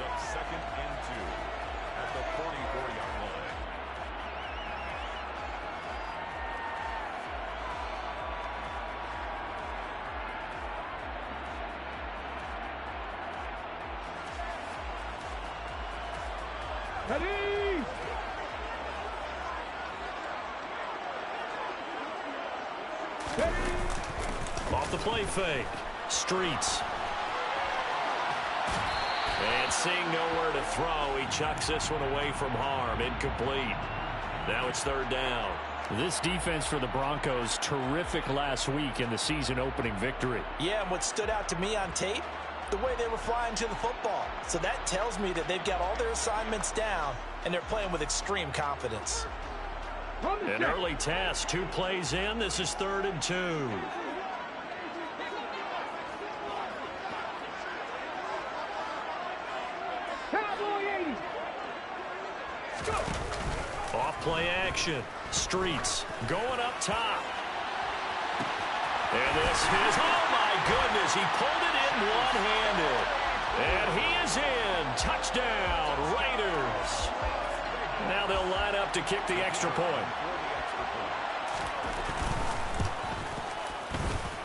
up 2nd and 2 at the 44-yard line. Ready! Off the play fake. Streets. And seeing nowhere to throw, he chucks this one away from harm. Incomplete. Now it's 3rd down. This defense for the Broncos, terrific last week in the season-opening victory. Yeah, and what stood out to me on tape, the way they were flying to the football. So that tells me that they've got all their assignments down, and they're playing with extreme confidence. An early task, 2 plays in. This is 3rd and 2. Off play action. Streets going up top. And this is, oh my goodness, he pulled it in one-handed. And he is in. Touchdown, Raiders. Now they'll line up to kick the extra point.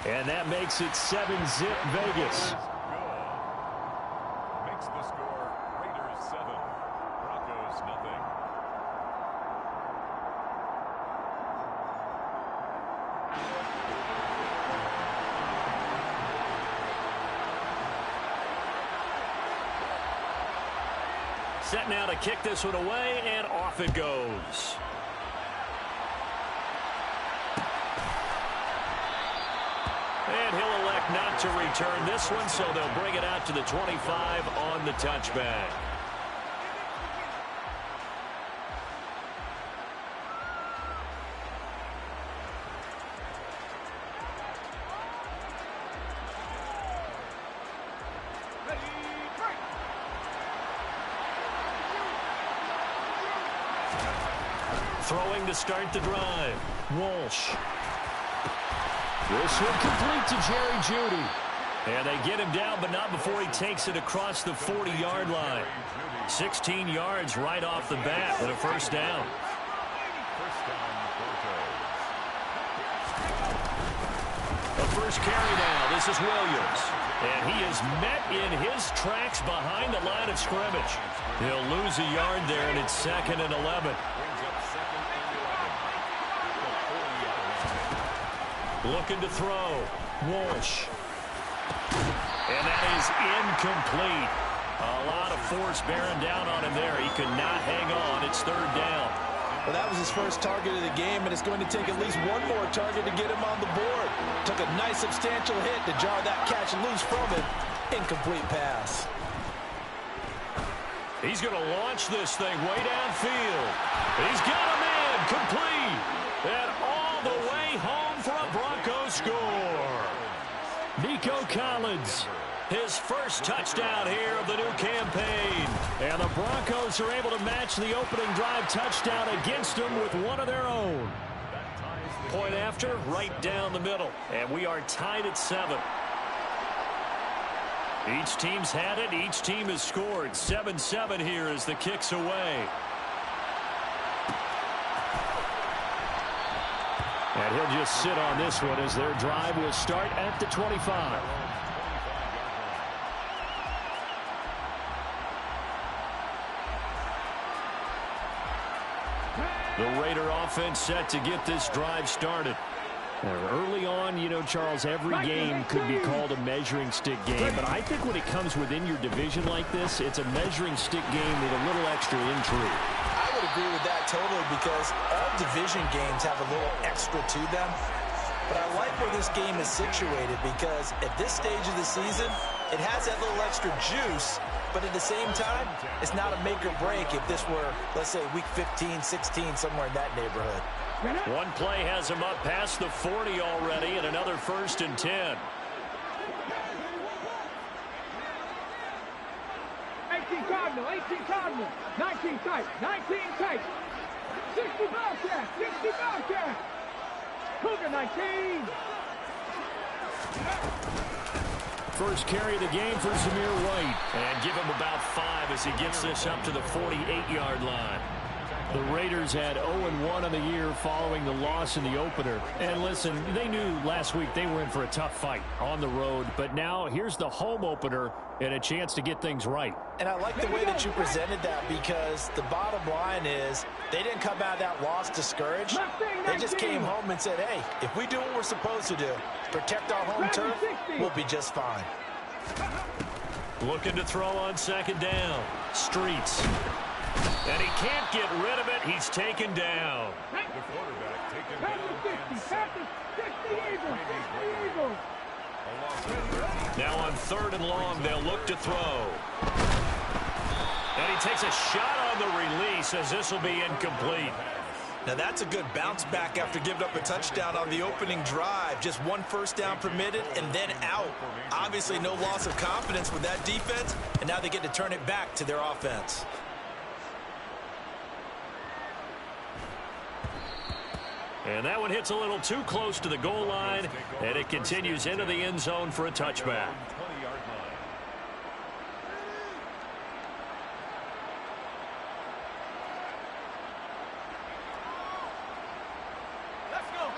And that makes it 7-zip Vegas. Makes the score Raiders 7, Broncos nothing. Set now to kick this one away, and off it goes. And he'll elect not to return this one, so they'll bring it out to the 25 on the touchback. Throwing to start the drive. Walsh. This one complete to Jerry Jeudy. And they get him down, but not before he takes it across the 40-yard line. 16 yards right off the bat with a 1st down. The first carry now. This is Williams. And he is met in his tracks behind the line of scrimmage. He'll lose a yard there, and it's 2nd and 11. Looking to throw. Walsh. And that is incomplete. A lot of force bearing down on him there. He could not hang on. It's 3rd down. Well, that was his first target of the game, and it's going to take at least one more target to get him on the board. Took a nice substantial hit to jar that catch loose from him. Incomplete pass. He's going to launch this thing way downfield. He's got him in. Complete. And all the way home for a Broncos score. Nico Collins, his first touchdown here of the new campaign. And the Broncos are able to match the opening drive touchdown against them with one of their own. Point after, right down the middle. And we are tied at 7. Each team's had it. Each team has scored. 7-7 here as the kick's away. And he'll just sit on this one as their drive will start at the 25. The Raider offense set to get this drive started. Early on, you know, Charles, every game could be called a measuring stick game. But I think when it comes within your division like this, it's a measuring stick game with a little extra intrigue. I would agree with that totally because all division games have a little extra to them. But I like where this game is situated because at this stage of the season, it has that little extra juice. But at the same time, it's not a make or break if this were, let's say, week 15, 16, somewhere in that neighborhood. One play has him up past the 40 already, and another 1st and 10. 18 Cardinal, 18 Cardinal, 19 tight, 19 tight, 60 Bellcat, 60 Bellcat, Cougar 19. first carry of the game for Zamir White. And give him about 5 as he gets this up to the 48-yard line. The Raiders had 0-1 on the year following the loss in the opener. And listen, they knew last week they were in for a tough fight on the road. But now here's the home opener and a chance to get things right. And I like the way that you presented that, because the bottom line is they didn't come out of that loss discouraged. They just came home and said, hey, if we do what we're supposed to do, protect our home turf, we'll be just fine. Looking to throw on second down. Streets. And he can't get rid of it. He's taken down. The quarterback taken down at 7. Now on 3rd and long, they'll look to throw. And he takes a shot on the release as this will be incomplete. Now that's a good bounce back after giving up a touchdown on the opening drive. Just 1 first down permitted and then out. Obviously no loss of confidence with that defense, and now they get to turn it back to their offense. And that one hits a little too close to the goal line, and it continues into the end zone for a touchback.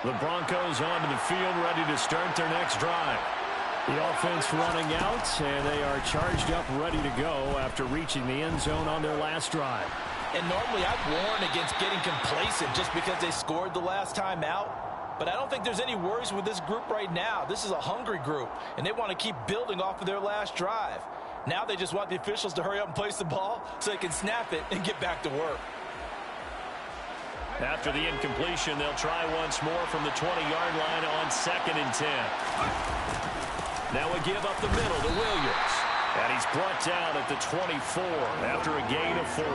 The Broncos onto the field, ready to start their next drive. The offense running out, and they are charged up, ready to go after reaching the end zone on their last drive. And normally I'd warn against getting complacent just because they scored the last time out. But I don't think there's any worries with this group right now. This is a hungry group, and they want to keep building off of their last drive. Now they just want the officials to hurry up and place the ball so they can snap it and get back to work. After the incompletion, they'll try once more from the 20-yard line on 2nd and 10. Now a give up the middle to Williams. And he's brought down at the 24 after a gain of 4.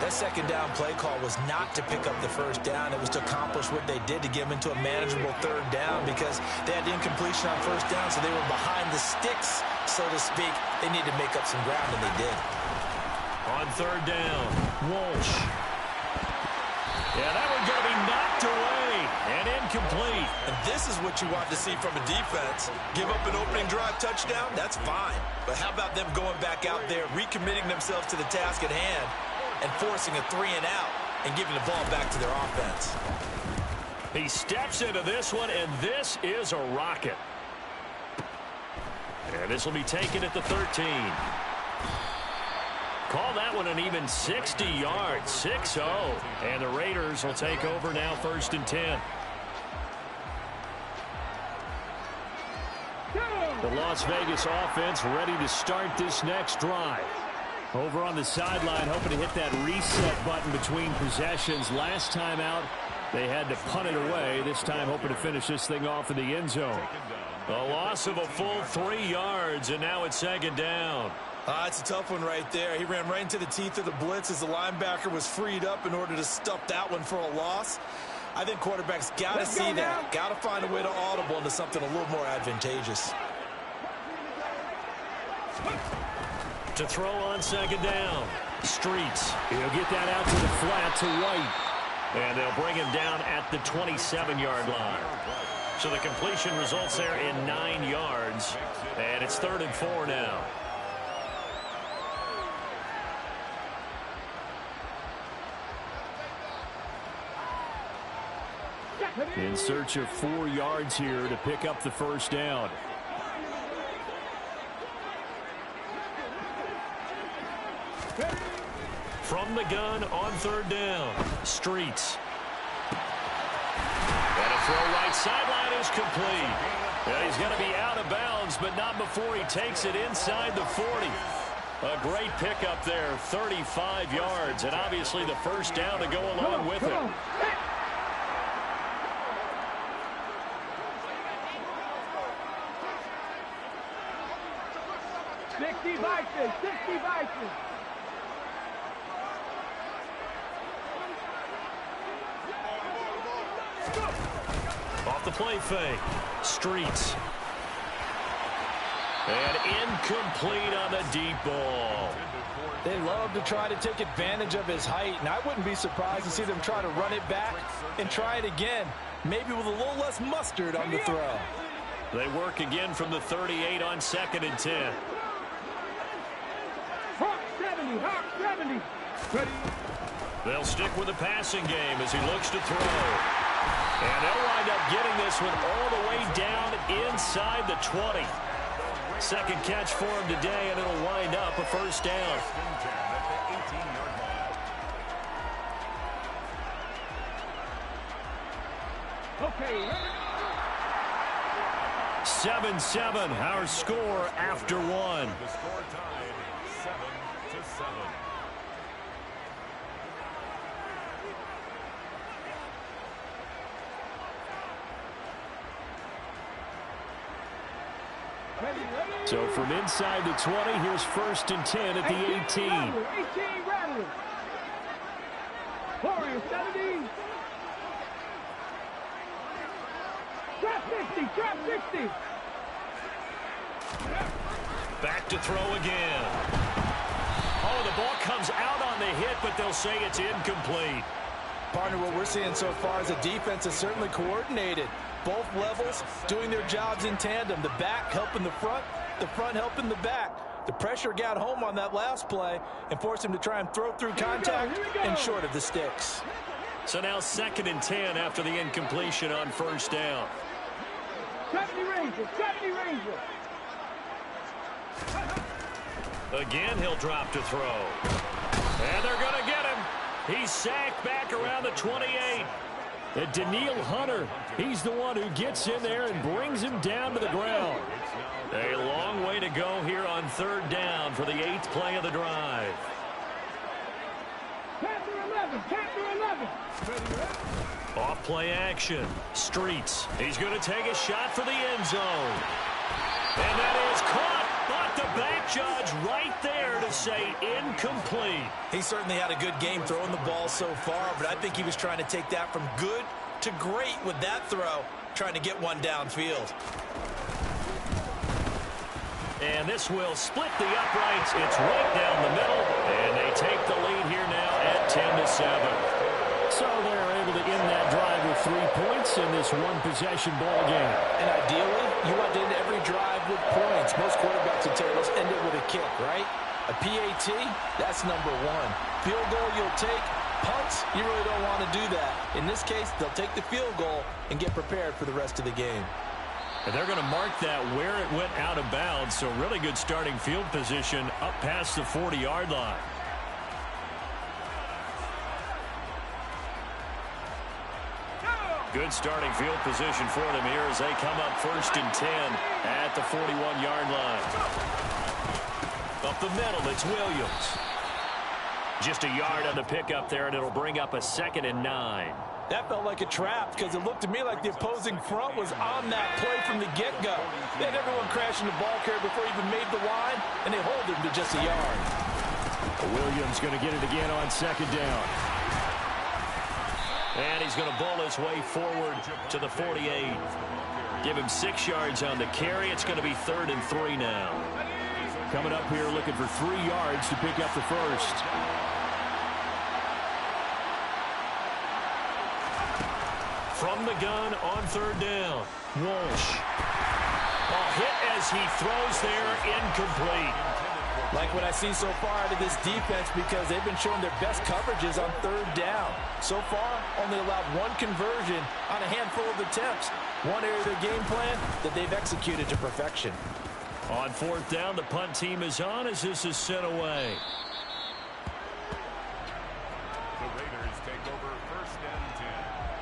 That second down play call was not to pick up the first down. It was to accomplish what they did, to get them into a manageable 3rd down, because they had the incompletion on 1st down, so they were behind the sticks, so to speak. They needed to make up some ground, and they did. On 3rd down, Walsh. Yeah, that one's going to be knocked away and incomplete. And this is what you want to see from a defense. Give up an opening drive touchdown, that's fine. But how about them going back out there, recommitting themselves to the task at hand, and forcing a 3 and out and giving the ball back to their offense. He steps into this one, and this is a rocket. And this will be taken at the 13. Call that one an even 60 yards, 6-0. And the Raiders will take over now 1st and 10. The Las Vegas offense ready to start this next drive. Over on the sideline, hoping to hit that reset button between possessions. Last time out, they had to punt it away. This time, hoping to finish this thing off in the end zone. A loss of a full 3 yards, and now it's 2nd down. It's a tough one right there. He ran right into the teeth of the blitz as the linebacker was freed up in order to stop that one for a loss. I think quarterbacks got to see that. Got to find a way to audible into something a little more advantageous. To throw on 2nd down. Streets. He'll get that out to the flat to White. And they'll bring him down at the 27-yard line. So the completion results there in 9 yards. And it's 3rd and 4 now. In search of 4 yards here to pick up the first down. From the gun on 3rd down. Streets. And a throw right sideline is complete. And he's going to be out of bounds, but not before he takes it inside the 40. A great pickup there, 35 yards, and obviously the first down to go along with it. 60 Vikings, 60 Vikings. Off the play fake. Streets. And incomplete on the deep ball. They love to try to take advantage of his height, and I wouldn't be surprised to see them try to run it back and try it again, maybe with a little less mustard on the throw. They work again from the 38 on 2nd and 10. Hawk 70, Hawk 70. Ready. They'll stick with the passing game as he looks to throw. And they'll wind up getting this one all the way down inside the 20. Second catch for him today, and it'll wind up a first down. Okay, ready. 7-7, our score after one. The score tied 7-7. So from inside the 20, here's 1st and 10 at the 18. 18 Rattlers. Warriors 70. Drop 60, drop 60. Back to throw again. Oh, the ball comes out on the hit, but they'll say it's incomplete. Partner, what we're seeing so far is a defense is certainly coordinated. Both levels doing their jobs in tandem. The back helping the front helping the back. The pressure got home on that last play and forced him to try and throw through contact and short of the sticks. So now 2nd and 10 after the incompletion on 1st down. 70 Rangers, 70 Rangers. Again, he'll drop to throw. And they're going to get him. He's sacked back around the 28. And Daniil Hunter, he's the one who gets in there and brings him down to the ground. A long way to go here on 3rd down for the 8th play of the drive. Panther 11, Panther 11. Off play action. Streets. He's going to take a shot for the end zone. And that is caught. But the back judge right there to say incomplete. He certainly had a good game throwing the ball so far, but I think he was trying to take that from good to great with that throw, trying to get one downfield. And this will split the uprights. It's right down the middle, and they take the lead here now at 10-7. So they're able to end that drive with 3 points in this one-possession ball game. And ideally, you want to end every drive with points. Most quarterbacks would tell you, let's end it with a kick, right? A PAT, that's number 1. Field goal you'll take. Punts, you really don't want to do that. In this case, they'll take the field goal and get prepared for the rest of the game. And they're going to mark that where it went out of bounds, so really good starting field position up past the 40-yard line. Good starting field position for them here as they come up 1st and 10 at the 41-yard line. Up the middle, it's Williams. Just a yard on the pickup there, and it'll bring up a 2nd and 9. That felt like a trap because it looked to me like the opposing front was on that play from the get-go. They had everyone crashing the ball carrier before he even made the line, and they hold him to just a yard. Williams going to get it again on 2nd down. And he's going to bowl his way forward to the 48. Give him 6 yards on the carry. It's going to be 3rd and 3 now. Coming up here looking for 3 yards to pick up the first. From the gun on 3rd down. Walsh. A hit as he throws there, incomplete. Like what I see so far out of this defense because they've been showing their best coverages on 3rd down. So far, only allowed 1 conversion on a handful of attempts. One area of their game plan that they've executed to perfection. On 4th down, the punt team is on as this is sent away. The Raiders take over 1st and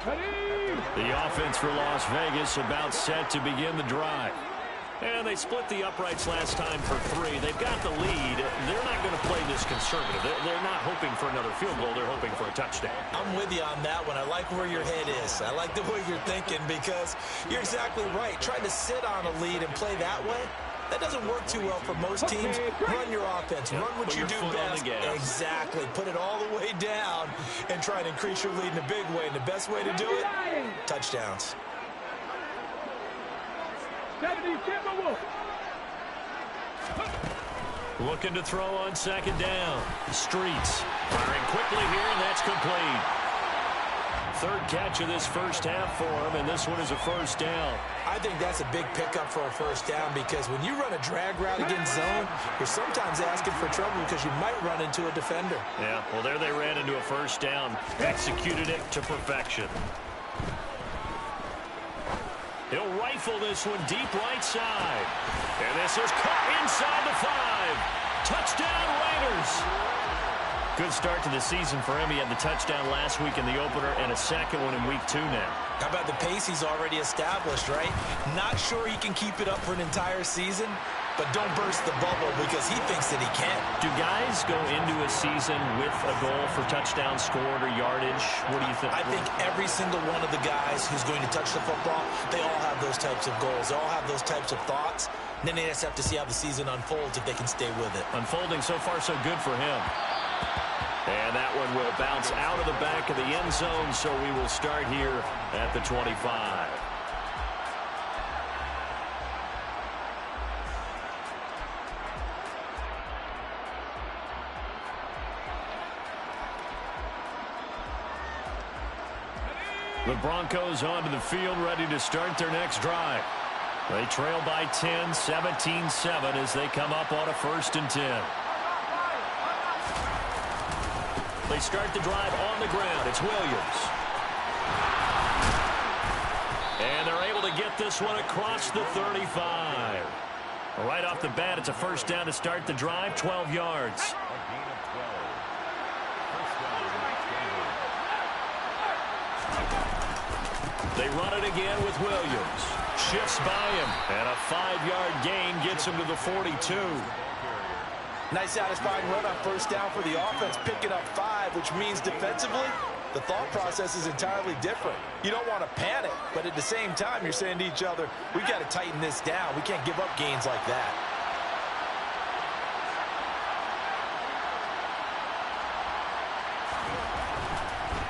10. Ready. The offense for Las Vegas about set to begin the drive. And they split the uprights last time for 3. They've got the lead. They're not going to play this conservative. They're not hoping for another field goal. They're hoping for a touchdown. I'm with you on that one. I like where your head is. I like the way you're thinking because you're exactly right. Trying to sit on a lead and play that way, that doesn't work too well for most teams. Run your offense. Run what you do best. Exactly. Put it all the way down and try to increase your lead in a big way. And the best way to do it, touchdowns. 70 Timberwolves. Looking to throw on 2nd down. Streets firing quickly here, and that's complete. third catch of this first half for him, and this one is a first down. I think that's a big pickup for a first down because when you run a drag route against zone, you're sometimes asking for trouble because you might run into a defender. Yeah, well, there they ran into a first down. Executed it to perfection. He'll rifle this one deep right side. And this is caught inside the 5. Touchdown, Raiders. Good start to the season for him. He had the touchdown last week in the opener and a second one in week 2 now. How about the pace he's already established, right? Not sure he can keep it up for an entire season, but don't burst the bubble because he thinks that he can. Do guys go into a season with a goal for touchdown scored or yardage? What do you think? I think every single one of the guys who's going to touch the football, they all have those types of goals. They all have those types of thoughts. And then they just have to see how the season unfolds if they can stay with it. Unfolding so far so good for him. And that one will bounce out of the back of the end zone, so we will start here at the 25. The Broncos onto the field, ready to start their next drive. They trail by 10, 17-7 as they come up on a 1st and 10. They start the drive on the ground. It's Williams. And they're able to get this one across the 35. Right off the bat, it's a first down to start the drive, 12 yards. They run it again with Williams. Shifts by him, and a 5-yard gain gets him to the 42. Nice satisfying run on first down for the offense, picking up 5, which means defensively, the thought process is entirely different. You don't want to panic, but at the same time, you're saying to each other, we've got to tighten this down. We can't give up gains like that.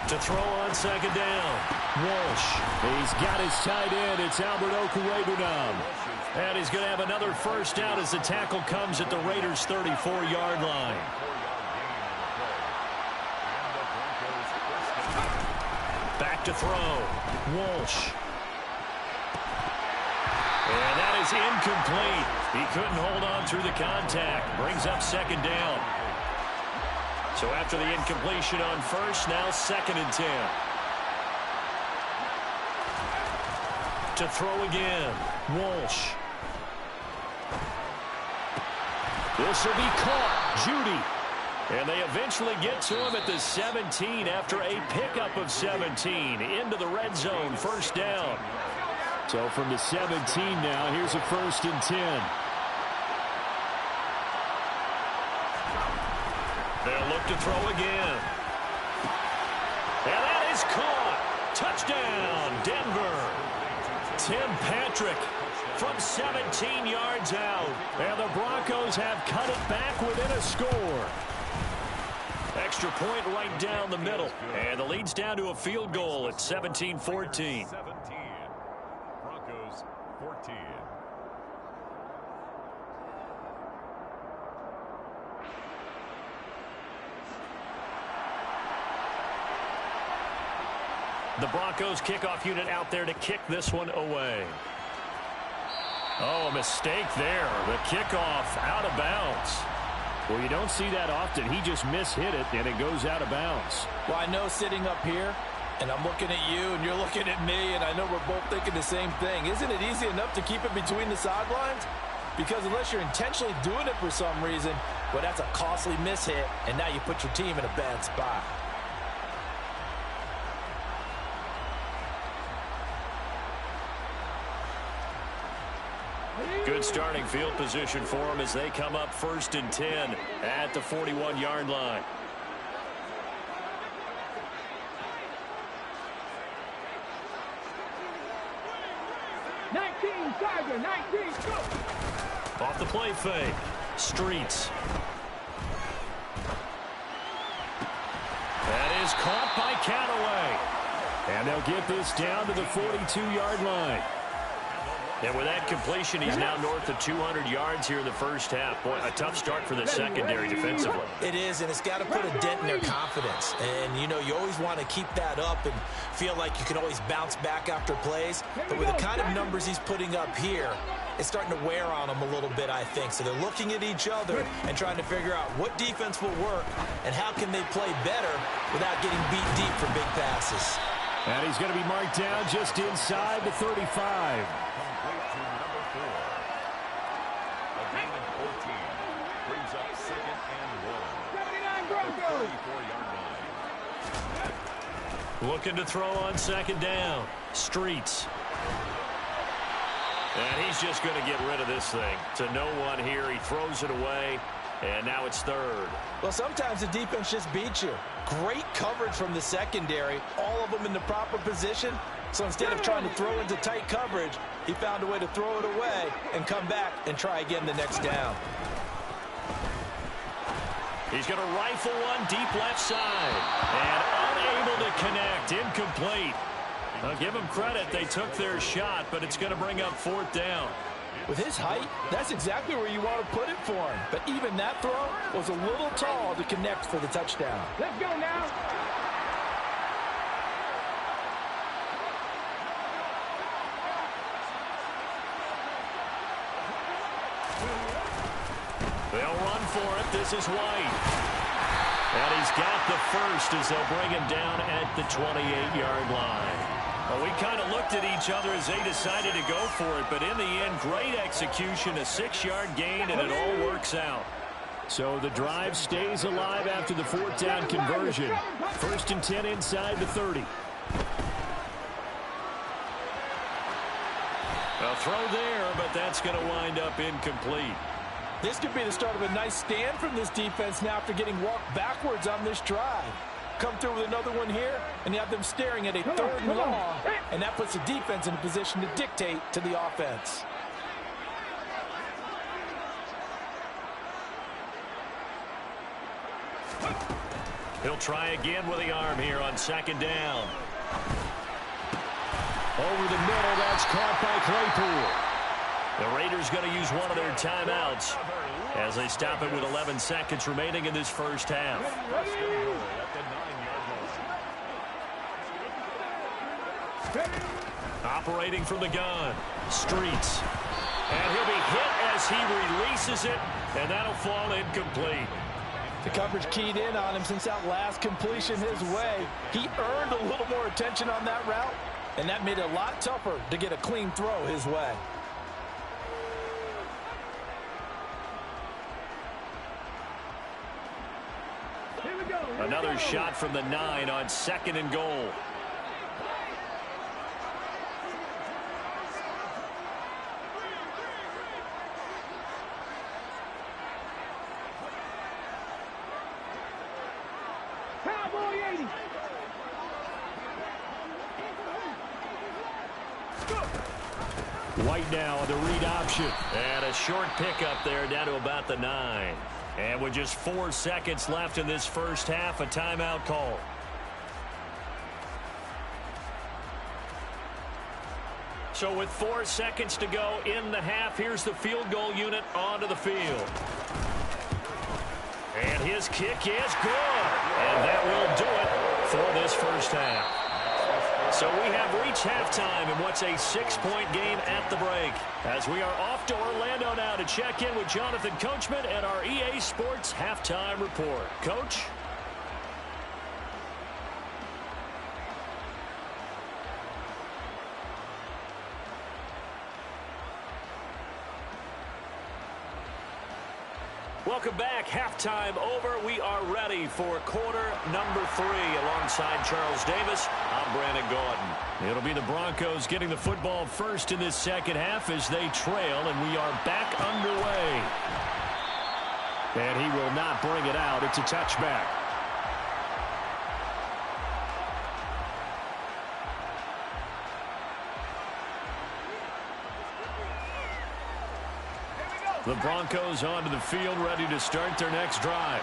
To throw on second down, Walsh. He's got his tight end. It's Albert Okwuegbunam. And he's going to have another first down as the tackle comes at the Raiders' 34-yard line. Back to throw, Walsh. And that is incomplete. He couldn't hold on through the contact. Brings up second down. So after the incompletion on first, now 2nd and 10. To throw again, Walsh. This will be caught, Judy. And they eventually get to him at the 17 after a pickup of 17 into the red zone, first down. So from the 17 now, here's a 1st and 10. They'll look to throw again. And that is caught. Touchdown, Denver. Tim Patrick from 17 yards out. And the Broncos have cut it back within a score. Extra point right down the middle. And the lead's down to a field goal at 17-14. 17. Broncos 14. The Broncos kickoff unit out there to kick this one away. Oh, a mistake there. The kickoff out of bounds. Well, you don't see that often. He just mishit it, and it goes out of bounds. Well, I know sitting up here, and I'm looking at you, and you're looking at me, and I know we're both thinking the same thing. Isn't it easy enough to keep it between the sidelines? Because unless you're intentionally doing it for some reason, well, that's a costly mishit, and now you put your team in a bad spot. Good starting field position for them as they come up 1st and 10 at the 41-yard line. Tiger, 19, go! Off the play fake. Streets. That is caught by Callaway. And they'll get this down to the 42-yard line. And with that completion, he's now north of 200 yards here in the first half. Boy, a tough start for the secondary defensively. It is, and it's got to put a dent in their confidence. And, you know, you always want to keep that up and feel like you can always bounce back after plays. But with the kind of numbers he's putting up here, it's starting to wear on them a little bit, I think. So they're looking at each other and trying to figure out what defense will work and how can they play better without getting beat deep for big passes. And he's going to be marked down just inside the 35. Looking to throw on second down. Streets. And he's just going to get rid of this thing. To no one here. He throws it away. And now it's third. Well, sometimes the defense just beats you. Great coverage from the secondary. All of them in the proper position. So instead of trying to throw into tight coverage, he found a way to throw it away and come back and try again the next down. He's going to rifle one deep left side. And unable to connect. Incomplete. I'll give them credit. They took their shot, but it's going to bring up fourth down. With his height, that's exactly where you want to put it for him. But even that throw was a little tall to connect for the touchdown. Let's go now. They'll run for it. This is White. And he's got the first as they'll bring him down at the 28-yard line. Well, we kind of looked at each other as they decided to go for it, but in the end, great execution, a 6-yard gain, and it all works out. So the drive stays alive after the fourth down conversion. 1st and 10 inside the 30. A throw there, but that's going to wind up incomplete. This could be the start of a nice stand from this defense now after getting walked backwards on this drive. Come through with another one here, and you have them staring at a third and long, and that puts the defense in a position to dictate to the offense. He'll try again with the arm here on second down. Over the middle, that's caught by Claypool. The Raiders going to use one of their timeouts as they stop it with 11 seconds remaining in this first half. Operating from the gun. Streets. And he'll be hit as he releases it, and that'll fall incomplete. The coverage keyed in on him since that last completion his way. He earned a little more attention on that route, and that made it a lot tougher to get a clean throw his way. Another shot from the 9 on 2nd and goal. Cowboy 80. White now on the read option. And a short pickup there down to about the 9. And with just 4 seconds left in this first half, a timeout call. So with 4 seconds to go in the half, here's the field goal unit onto the field. And his kick is good. And that will do it for this first half. So we have reached halftime in what's a 6-point game at the break. As we are off to Orlando now to check in with Jonathan Coachman and our EA Sports Halftime Report. Coach? Welcome back. Halftime over. We are ready for quarter number 3 alongside Charles Davis. I'm Brandon Gaudin. It'll be the Broncos getting the football first in this second half as they trail, and we are back underway. And he will not bring it out. It's a touchback. The Broncos onto the field, ready to start their next drive.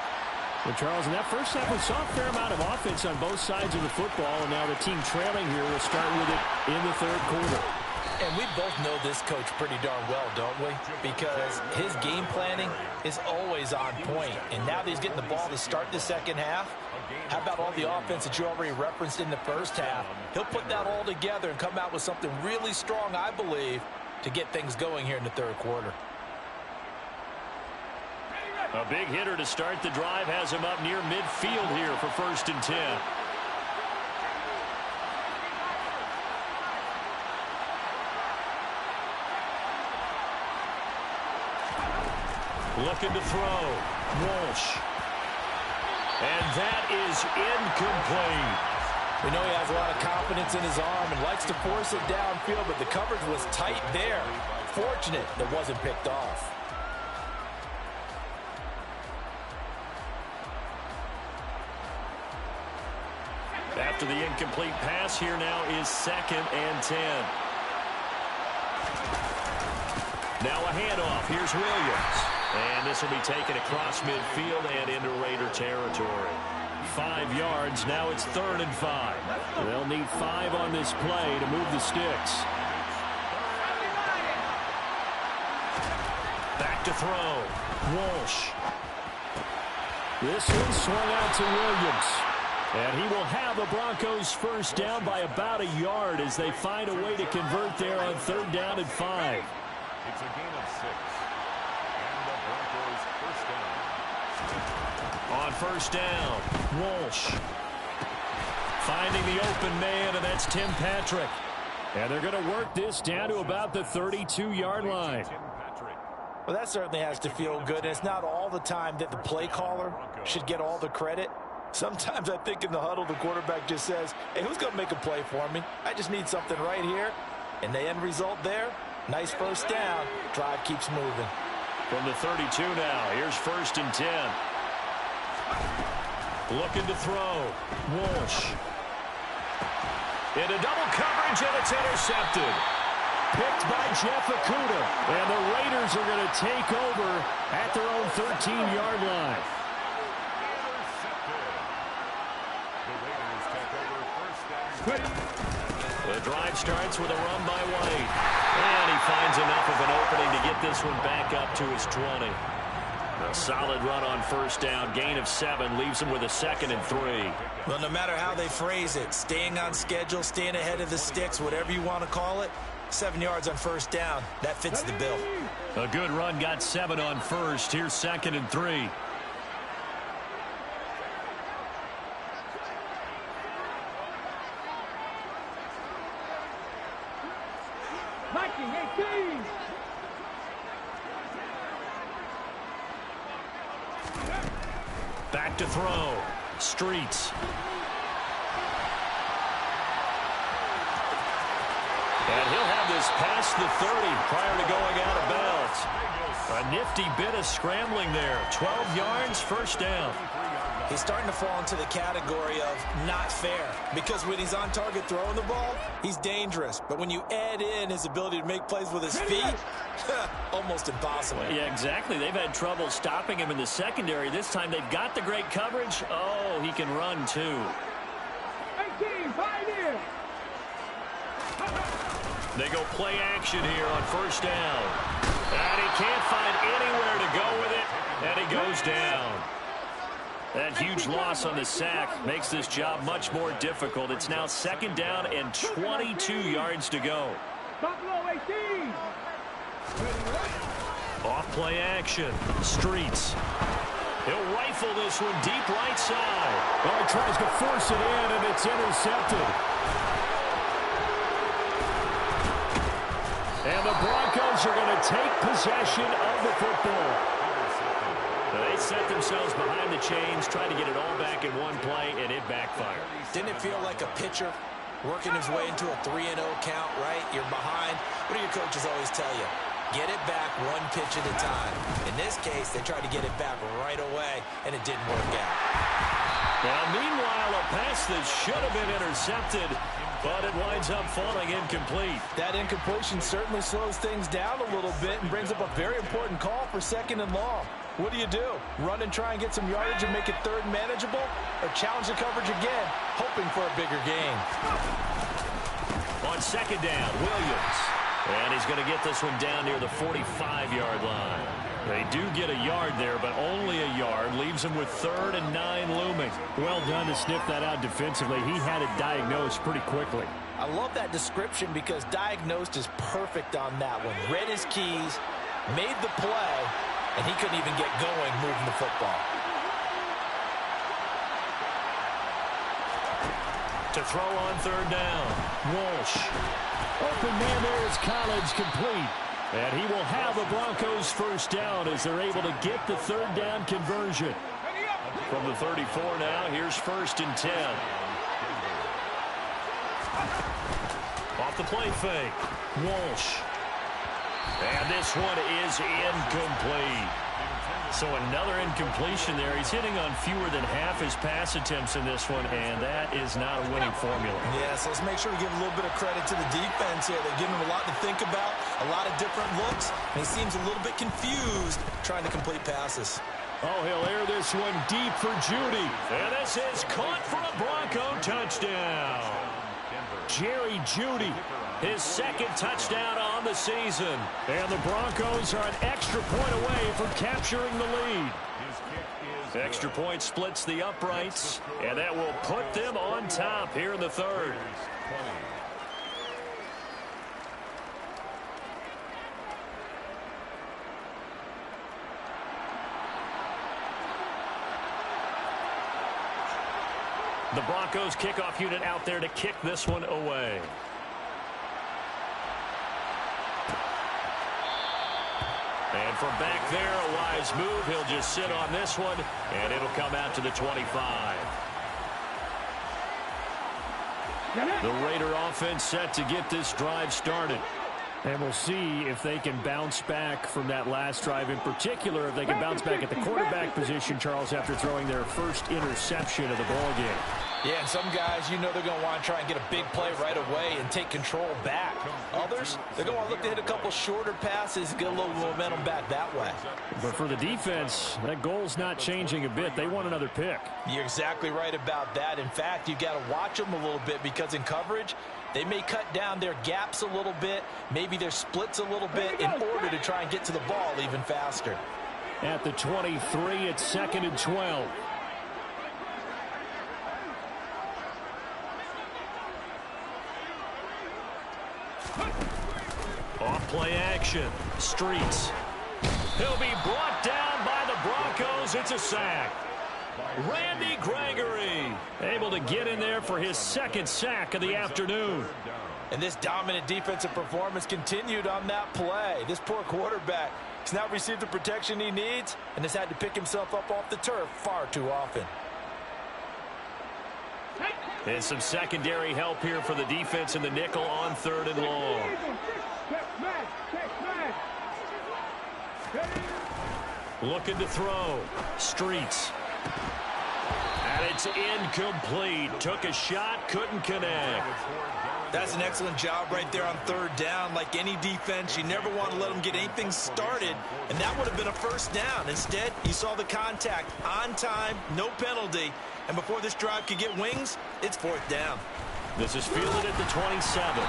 Well, Charles, in that first half, we saw a fair amount of offense on both sides of the football, and now the team trailing here will start with it in the third quarter. And we both know this coach pretty darn well, don't we? Because his game planning is always on point. And now that he's getting the ball to start the second half, how about all the offense that you already referenced in the first half? He'll put that all together and come out with something really strong, I believe, to get things going here in the third quarter. A big hitter to start the drive has him up near midfield here for 1st and 10. Looking to throw. Walsh. And that is incomplete. We know he has a lot of confidence in his arm and likes to force it downfield, but the coverage was tight there. Fortunate that wasn't picked off. After the incomplete pass, here now is 2nd and 10. Now a handoff. Here's Williams. And this will be taken across midfield and into Raider territory. 5 yards. Now it's 3rd and 5. They'll need 5 on this play to move the sticks. Back to throw. Walsh. This one swung out to Williams. And he will have the Broncos first down by about a yard as they find a way to convert there on 3rd down and 5. It's a gain of 6. And the Broncos first down. On 1st down, Walsh. Finding the open man, and that's Tim Patrick. And they're going to work this down to about the 32-yard line. Well, that certainly has to feel good. And it's not all the time that the play caller should get all the credit. Sometimes I think in the huddle, the quarterback just says, hey, who's going to make a play for me? I just need something right here. And the end result there, nice first down. Drive keeps moving. From the 32 now, here's 1st and 10. Looking to throw. Walsh. Into double coverage, and it's intercepted. Picked by Jeff Okudah. And the Raiders are going to take over at their own 13-yard line. The drive starts with a run by White. And he finds enough of an opening to get this one back up to his 20. A solid run on 1st down. Gain of 7 leaves him with a 2nd and 3. Well, no matter how they phrase it, staying on schedule, staying ahead of the sticks, whatever you want to call it, 7 yards on 1st down. That fits the bill. A good run got 7 on 1st. Here's 2nd and 3. Back to throw. Streets. And he'll have this past the 30 prior to going out of bounds. A nifty bit of scrambling there. 12 yards, 1st down. He's starting to fall into the category of not fair, because when he's on target throwing the ball, he's dangerous. But when you add in his ability to make plays with his feet, almost impossible. Yeah, exactly. They've had trouble stopping him in the secondary. This time they've got the great coverage. Oh, he can run too. 18, pioneer. They go play action here on 1st down. And he can't find anywhere to go with it, and he goes down. That huge loss on the sack makes this job much more difficult. It's now 2nd down and 22 yards to go. Buffalo 18. Off play action. Streets. He'll rifle this one deep right side. Oh, he tries to force it in, and it's intercepted. And the Broncos are going to take possession of the football. They set themselves behind the chains, trying to get it all back in one play, and it backfired. Didn't it feel like a pitcher working his way into a 3-0 count, right? You're behind. What do your coaches always tell you? Get it back one pitch at a time. In this case, they tried to get it back right away, and it didn't work out. Now, meanwhile, a pass that should have been intercepted, but it winds up falling incomplete. That incompletion certainly slows things down a little bit and brings up a very important call for 2nd and long. What do? Run and try and get some yardage and make it 3rd and manageable? Or challenge the coverage again, hoping for a bigger gain? On 2nd down, Williams. And he's going to get this one down near the 45-yard line. They do get a yard there, but only a yard. Leaves him with 3rd and 9 looming. Well done to sniff that out defensively. He had it diagnosed pretty quickly. I love that description because diagnosed is perfect on that one. Read his keys, made the play, and he couldn't even get going moving the football. To throw on 3rd down. Walsh. Open man there is Collins, complete. And he will have the Broncos first down as they're able to get the 3rd down conversion. From the 34 now, here's 1st and 10. Off the play fake. Walsh. And this one is incomplete. So another incompletion there. He's hitting on fewer than half his pass attempts in this one, and that is not a winning formula. Yeah, so let's make sure we give a little bit of credit to the defense here. They're giving him a lot to think about, a lot of different looks, and he seems a little bit confused trying to complete passes. Oh, he'll air this one deep for Judy. And this is caught for a Bronco touchdown. Jerry Judy. His 2nd touchdown on the season. And the Broncos are an extra point away from capturing the lead. Extra point splits the uprights, and that will put them on top here in the 3rd. The Broncos kickoff unit out there to kick this one away. And from back there, a wise move. He'll just sit on this one, and it'll come out to the 25. The Raider offense set to get this drive started. And we'll see if they can bounce back from that last drive. In particular, if they can bounce back at the quarterback position, Charles, after throwing their first interception of the ballgame. Yeah, and some guys, you know they're going to want to try and get a big play right away and take control back. Others, they're going to want to look to hit a couple shorter passes, get a little momentum back that way. But for the defense, that goal's not changing a bit. They want another pick. You're exactly right about that. In fact, you've got to watch them a little bit because in coverage, they may cut down their gaps a little bit, maybe their splits a little bit in order to try and get to the ball even faster. At the 23, it's 2nd and 12. Off play action. Streets. He'll be brought down by the Broncos. It's a sack. Randy Gregory able to get in there for his 2nd sack of the afternoon. And this dominant defensive performance continued on that play. This poor quarterback has not received the protection he needs and has had to pick himself up off the turf far too often. And some secondary help here for the defense in the nickel on 3rd and long. Looking to throw. Streets. And it's incomplete. Took a shot, couldn't connect. That's an excellent job right there on 3rd down. Like any defense, you never want to let them get anything started, and that would have been a 1st down. Instead, you saw the contact on time, no penalty, and before this drive could get wings, it's 4th down. This is fielded at the 27.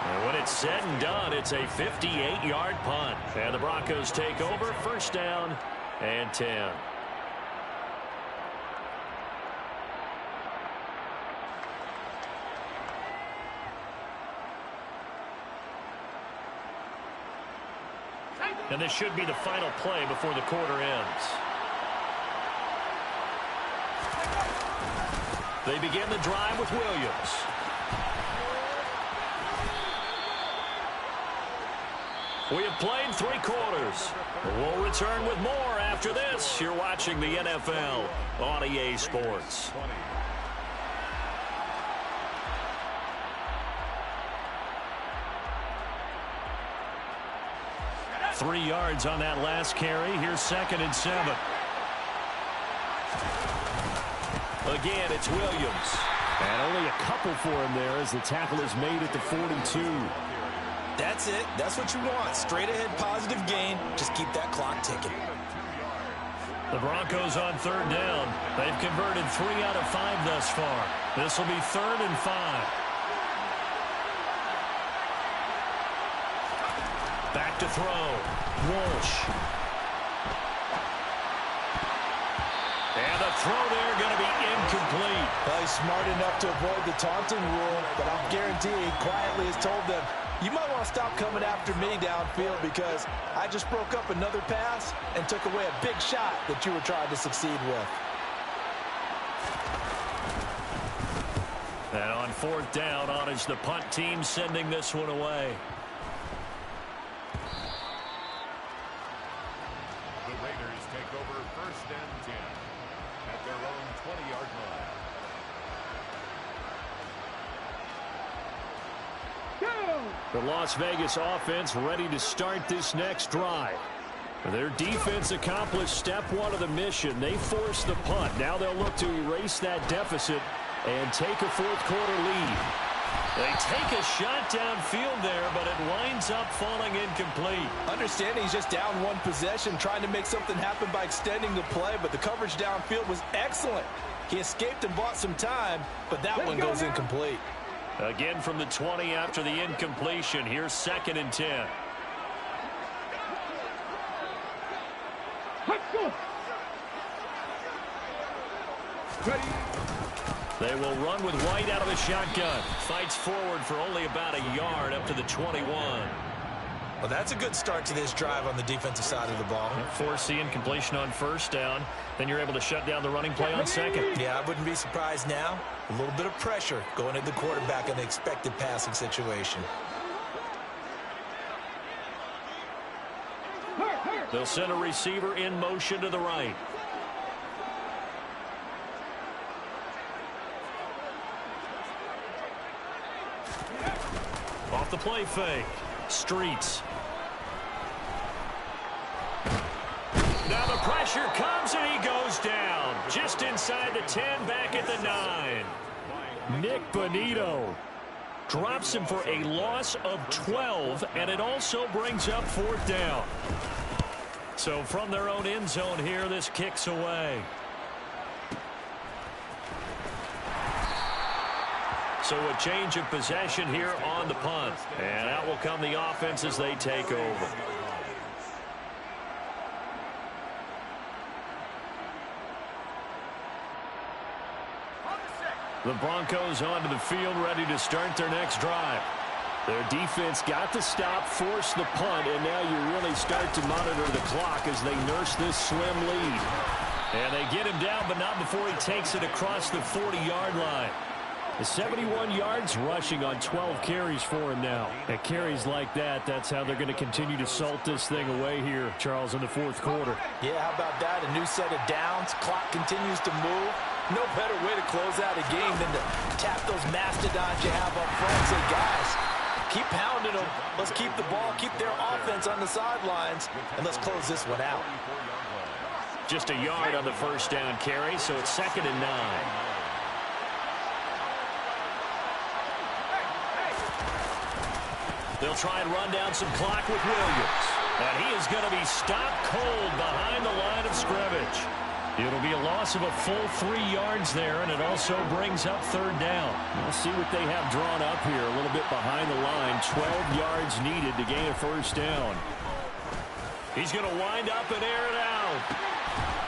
And when it's said and done, it's a 58-yard punt. And the Broncos take over, 1st down and 10. And this should be the final play before the quarter ends. They begin the drive with Williams. We have played 3 quarters. We'll return with more after this. You're watching the NFL on EA Sports. 3 yards on that last carry. Here's 2nd and 7. Again, it's Williams. And only a couple for him there as the tackle is made at the 42. That's it. That's what you want. Straight ahead positive gain. Just keep that clock ticking. The Broncos on 3rd down. They've converted 3 out of 5 thus far. This will be 3rd and 5. Back to throw. Walsh. And the throw there going to be incomplete. Well, he's smart enough to avoid the taunting rule, but I'm guaranteeing he quietly has told them, you might want to stop coming after me downfield because I just broke up another pass and took away a big shot that you were trying to succeed with. And on fourth down, on is the punt team sending this one away. The Raiders take over 1st and 10 at their own 20-yard line. The Las Vegas offense ready to start this next drive. Their defense accomplished step one of the mission. They forced the punt. Now they'll look to erase that deficit and take a fourth-quarter lead. They take a shot downfield there, but it winds up falling incomplete. Understanding he's just down one possession, trying to make something happen by extending the play, but the coverage downfield was excellent. He escaped and bought some time, but that one goes incomplete. Again from the 20 after the incompletion. Here's 2nd and 10. Ready. They will run with White out of the shotgun. Fights forward for only about a yard up to the 21. Well, that's a good start to this drive on the defensive side of the ball. Force the incompletion on first down. Then you're able to shut down the running play on second. Yeah, I wouldn't be surprised now. A little bit of pressure going at the quarterback in the expected passing situation. They'll send a receiver in motion to the right. Off the play fake. Streets. Now the pressure comes and he goes down. Just inside the 10, back at the 9. Nick Bonito drops him for a loss of 12, and it also brings up 4th down. So from their own end zone here, this kicks away. So a change of possession here on the punt. And out will come the offense as they take over. The Broncos onto the field ready to start their next drive. Their defense got the stop, forced the punt, and now you really start to monitor the clock as they nurse this slim lead. And they get him down, but not before he takes it across the 40-yard line. The 71 yards rushing on 12 carries for him now. At carries like that, that's how they're going to continue to salt this thing away here, Charles, in the fourth quarter. Yeah, how about that? A new set of downs. Clock continues to move. No better way to close out a game than to tap those mastodons you have up front. Say, guys, keep pounding them. Let's keep the ball, keep their offense on the sidelines, and let's close this one out. Just a yard on the first down carry, so it's 2nd and 9. They'll try and run down some clock with Williams. And he is going to be stopped cold behind the line of scrimmage. It'll be a loss of a full 3 yards there, and it also brings up 3rd down. We'll see what they have drawn up here a little bit behind the line. 12 yards needed to gain a first down. He's going to wind up and air it out.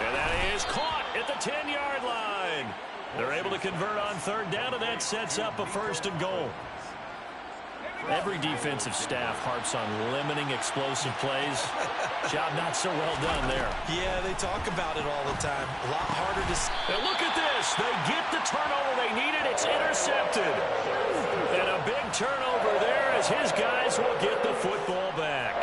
And that is caught at the 10-yard line. They're able to convert on 3rd down, and that sets up a 1st and goal. Every defensive staff harps on limiting explosive plays. Job not so well done there. Yeah, they talk about it all the time. A lot harder to... And look at this. They get the turnover they needed. It's intercepted. And a big turnover there as his guys will get the football back.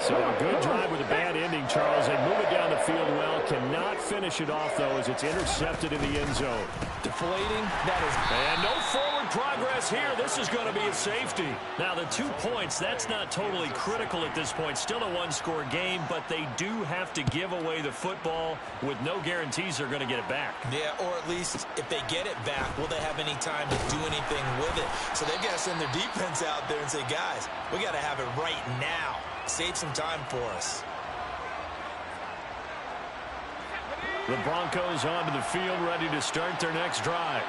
So a good drive with a bad ending, Charles. They move it down the field well. Cannot finish it off, though, as it's intercepted in the end zone. Deflating. That is... And no forward progress here. This is going to be a safety. Now, the 2 points, that's not totally critical at this point. Still a one-score game, but they do have to give away the football with no guarantees they're going to get it back. Yeah, or at least if they get it back, will they have any time to do anything with it? So they've got to send their defense out there and say, guys, we got to have it right now. Save some time for us. The Broncos onto the field ready to start their next drive.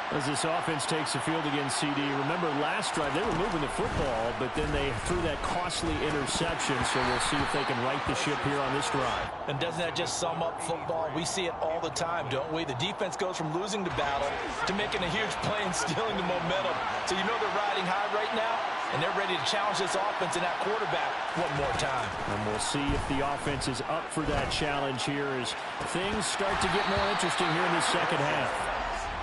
As this offense takes the field against CD, remember last drive they were moving the football, but then they threw that costly interception, so we'll see if they can right the ship here on this drive. And doesn't that just sum up football? We see it all the time, don't we? The defense goes from losing the battle to making a huge play and stealing the momentum. So you know they're riding high right now, and they're ready to challenge this offense and that quarterback one more time. And we'll see if the offense is up for that challenge here as things start to get more interesting here in the second half.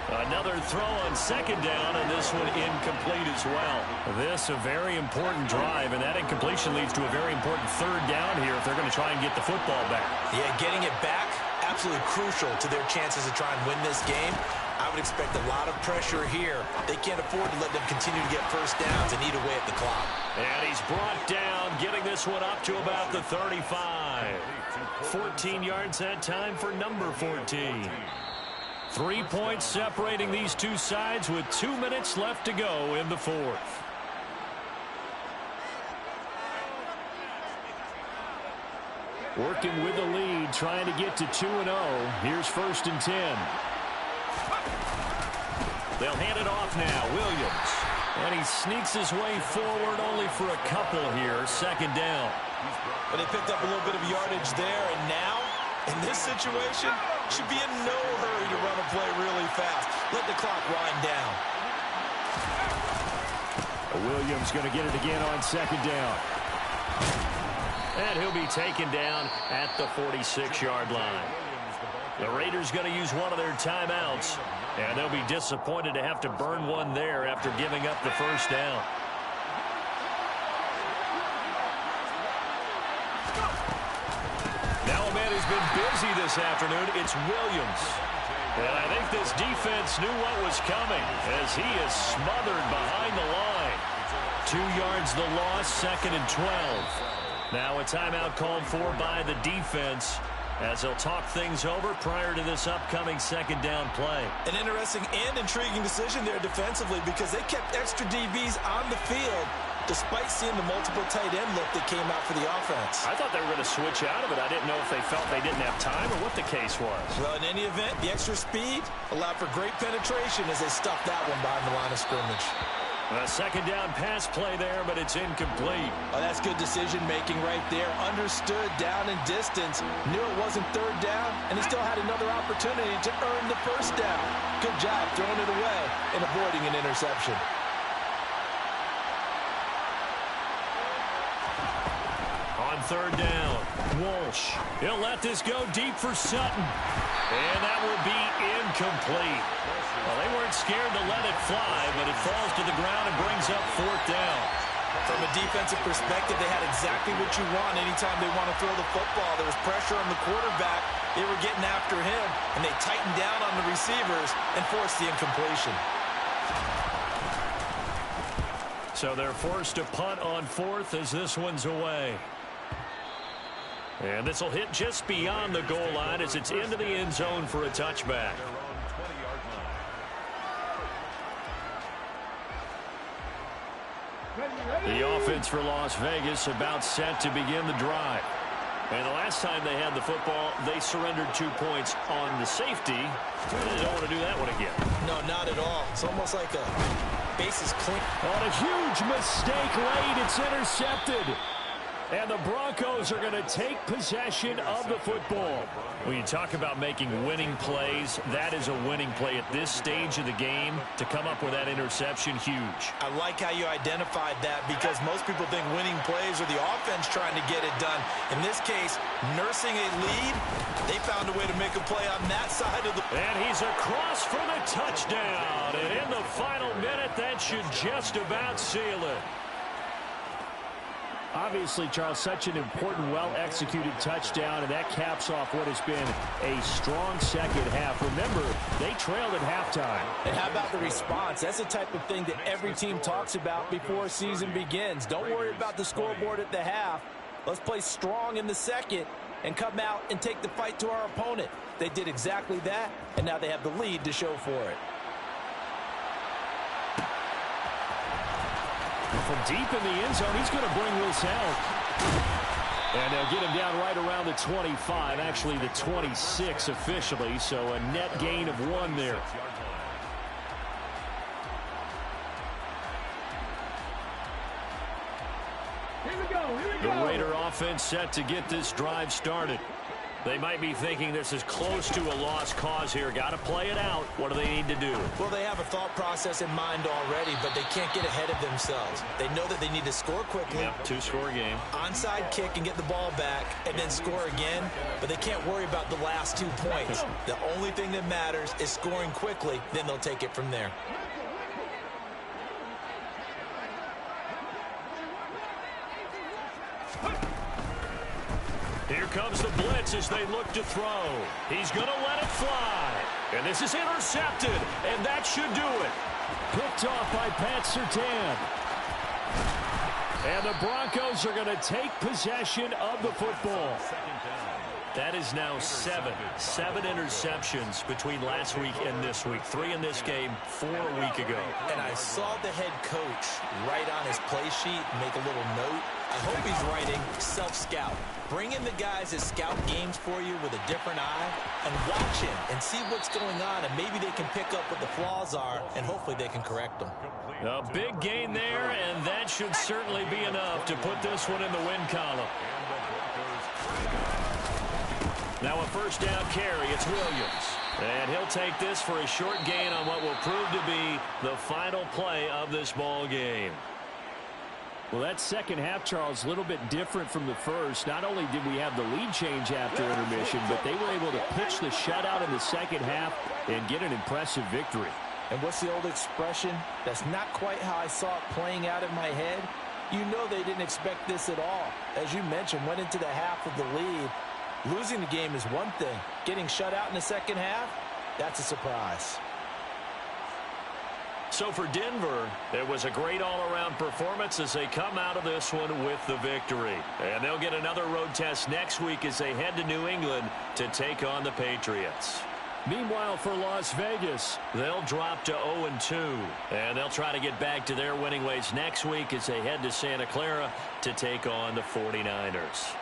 Another throw on second down, and this one incomplete as well. This a very important drive, and that incompletion leads to a very important third down here if they're going to try and get the football back. Yeah, getting it back, absolutely crucial to their chances to try and win this game. I would expect a lot of pressure here. They can't afford to let them continue to get first downs and eat away at the clock. And he's brought down, getting this one up to about the 35. 14 yards that time for number 14. 3 points separating these two sides with 2 minutes left to go in the fourth. Working with the lead, trying to get to 2-0. Here's 1st and 10. They'll hand it off now. Williams. And he sneaks his way forward only for a couple here. 2nd down. But they picked up a little bit of yardage there, and now, in this situation, should be in no hurry to run a play really fast. Let the clock wind down. Williams going to get it again on 2nd down. And he'll be taken down at the 46-yard line. The Raiders going to use one of their timeouts, and they'll be disappointed to have to burn one there after giving up the first down. Now a man who's been busy this afternoon, it's Williams. And I think this defense knew what was coming as he is smothered behind the line. 2 yards the loss, 2nd and 12. Now a timeout called for by the defense as they'll talk things over prior to this upcoming 2nd down play. An interesting and intriguing decision there defensively because they kept extra DBs on the field despite seeing the multiple tight end look that came out for the offense. I thought they were going to switch out of it. I didn't know if they felt they didn't have time or what the case was. Well, in any event, the extra speed allowed for great penetration as they stuffed that one behind the line of scrimmage. A 2nd down pass play there, but it's incomplete. Oh, that's good decision-making right there. Understood down and distance. Knew it wasn't 3rd down, and he still had another opportunity to earn the 1st down. Good job throwing it away and avoiding an interception. On 3rd down, Walsh. He'll let this go deep for Sutton. And that will be incomplete. Well, they weren't scared to let it fly, but it falls to the ground and brings up 4th down. From a defensive perspective, they had exactly what you want anytime they want to throw the football. There was pressure on the quarterback. They were getting after him, and they tightened down on the receivers and forced the incompletion. So they're forced to punt on 4th as this one's away. And this will hit just beyond the goal line as it's into the end zone for a touchback. The offense for Las Vegas about set to begin the drive. And the last time they had the football, they surrendered 2 points on the safety. They don't want to do that one again. No, not at all. It's almost like a bases clean. On a huge mistake late, it's intercepted. And the Broncos are going to take possession of the football. When you talk about making winning plays, that is a winning play at this stage of the game. To come up with that interception, huge. I like how you identified that because most people think winning plays are the offense trying to get it done. In this case, nursing a lead, they found a way to make a play on that side of the... And he's across for the touchdown. And in the final minute, that should just about seal it. Obviously, Charles, such an important, well-executed touchdown, and that caps off what has been a strong second half. Remember, they trailed at halftime. And how about the response? That's the type of thing that every team talks about before a season begins. Don't worry about the scoreboard at the half. Let's play strong in the second and come out and take the fight to our opponent. They did exactly that, and now they have the lead to show for it. From deep in the end zone, he's going to bring this out. And they'll get him down right around the 25, actually the 26 officially, so a net gain of 1 there. offense set to get this drive started. They might be thinking this is close to a lost cause here. Got to play it out. What do they need to do? Well, they have a thought process in mind already, but they can't get ahead of themselves. They know that they need to score quickly. Yep, two-score game. Onside kick and get the ball back and then score again, but they can't worry about the last 2 points. The only thing that matters is scoring quickly, then they'll take it from there. Here comes the blitz as they look to throw. He's going to let it fly. And this is intercepted, and that should do it. Picked off by Pat Surtain. And the Broncos are going to take possession of the football. That is now seven interceptions between last week and this week. 3 in this game, 4 a week ago. And I saw the head coach write on his play sheet, make a little note. I hope he's writing self-scout. Bring in the guys that scout games for you with a different eye and watch him and see what's going on, and maybe they can pick up what the flaws are, and hopefully they can correct them. A big gain there, and that should certainly be enough to put this one in the win column. Now a first down carry. It's Williams. And he'll take this for a short gain on what will prove to be the final play of this ball game. Well, that second half, Charles, a little bit different from the first. Not only did we have the lead change after intermission, but they were able to pitch the shutout in the second half and get an impressive victory. And what's the old expression? That's not quite how I saw it playing out in my head. You know they didn't expect this at all. As you mentioned, went into the half with the lead. Losing the game is one thing. Getting shut out in the second half, that's a surprise. So for Denver, it was a great all-around performance as they come out of this one with the victory. And they'll get another road test next week as they head to New England to take on the Patriots. Meanwhile, for Las Vegas, they'll drop to 0-2. And they'll try to get back to their winning ways next week as they head to Santa Clara to take on the 49ers.